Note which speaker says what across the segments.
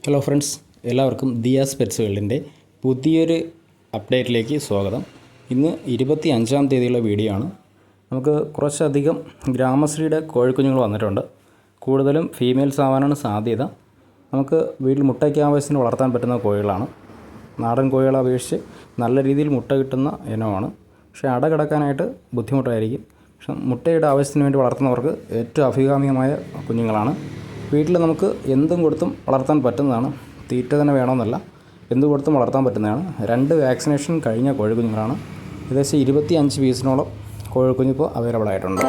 Speaker 1: Hello friends, എല്ലാവർക്കും Diaz pets വേൾഡിൻ്റെ പുതിയൊരു അപ്ഡേറ്റിലേക്ക് സ്വാഗതം. ഇന്ന് 25-ാം തീയതിയുള്ള വീഡിയോ ആണ്. നമുക്ക് കുറച്ചധികം ഗ്രാമശ്രീയുടെ കോഴിക്കുഞ്ഞുങ്ങൾ വന്നിട്ടുണ്ട്. കൂടുതലും ഫീമെയിൽസ് ആവാനാണ് സാധ്യത. നമുക്ക് വീട്ടിൽ മുട്ടയ്ക്ക് ആവശ്യത്തിന് വളർത്താൻ പറ്റുന്ന കോഴികളാണ്. നാടൻ കോഴികളെ അപേക്ഷിച്ച് നല്ല രീതിയിൽ മുട്ട കിട്ടുന്ന ഇനമാണ്. പക്ഷേ അട കിടക്കാനായിട്ട് ബുദ്ധിമുട്ടായിരിക്കും. പക്ഷേ മുട്ടയുടെ ആവശ്യത്തിന് വേണ്ടി വളർത്തുന്നവർക്ക് ഏറ്റവും അഭികാമ്യമായ കുഞ്ഞുങ്ങളാണ്. വീട്ടിൽ നമുക്ക് എന്തും കൊടുത്തും വളർത്താൻ പറ്റുന്നതാണ്. തീറ്റ തന്നെ വേണമെന്നല്ല, എന്ത് കൊടുത്തും വളർത്താൻ പറ്റുന്നതാണ്. 2 വാക്സിനേഷൻ കഴിഞ്ഞ കോഴിക്കുഞ്ഞുങ്ങളാണ്. ഏകദേശം 25 പീസിനോളം കോഴിക്കുഞ്ഞ് ഇപ്പോൾ അവൈലബിൾ ആയിട്ടുണ്ട്.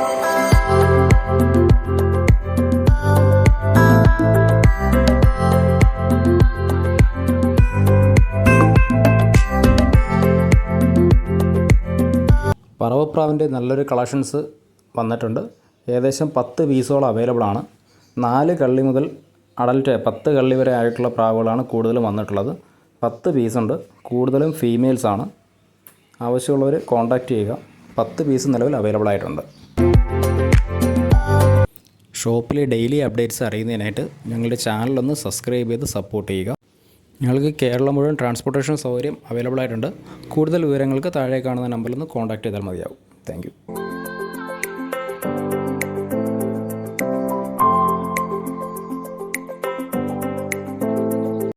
Speaker 1: പറവപ്രാവിൻ്റെ നല്ലൊരു കളക്ഷൻസ് വന്നിട്ടുണ്ട്. ഏകദേശം 10 പീസോളം അവൈലബിൾ ആണ്. 4 കള്ളി മുതൽ അഡൽറ്റ് 10 കള്ളി വരെ ആയിട്ടുള്ള പ്രാവുകളാണ് കൂടുതലും വന്നിട്ടുള്ളത്. 10 പീസുണ്ട്. കൂടുതലും ഫീമെയിൽസ് ആണ്. ആവശ്യമുള്ളവർ കോൺടാക്റ്റ് ചെയ്യുക. 10 പീസ് നിലവിൽ അവൈലബിൾ ആയിട്ടുണ്ട്. ഷോപ്പിലെ ഡെയിലി അപ്ഡേറ്റ്സ് അറിയുന്നതിനായിട്ട് ഞങ്ങളുടെ ചാനലൊന്ന് സബ്സ്ക്രൈബ് ചെയ്ത് സപ്പോർട്ട് ചെയ്യുക. ഞങ്ങൾക്ക് കേരളം മുഴുവൻ ട്രാൻസ്പോർട്ടേഷൻ സൗകര്യം അവൈലബിൾ ആയിട്ടുണ്ട്. കൂടുതൽ വിവരങ്ങൾക്ക് താഴെ കാണുന്ന നമ്പറിൽ നിന്ന് കോൺടാക്റ്റ് ചെയ്താൽ മതിയാവും. Thank you.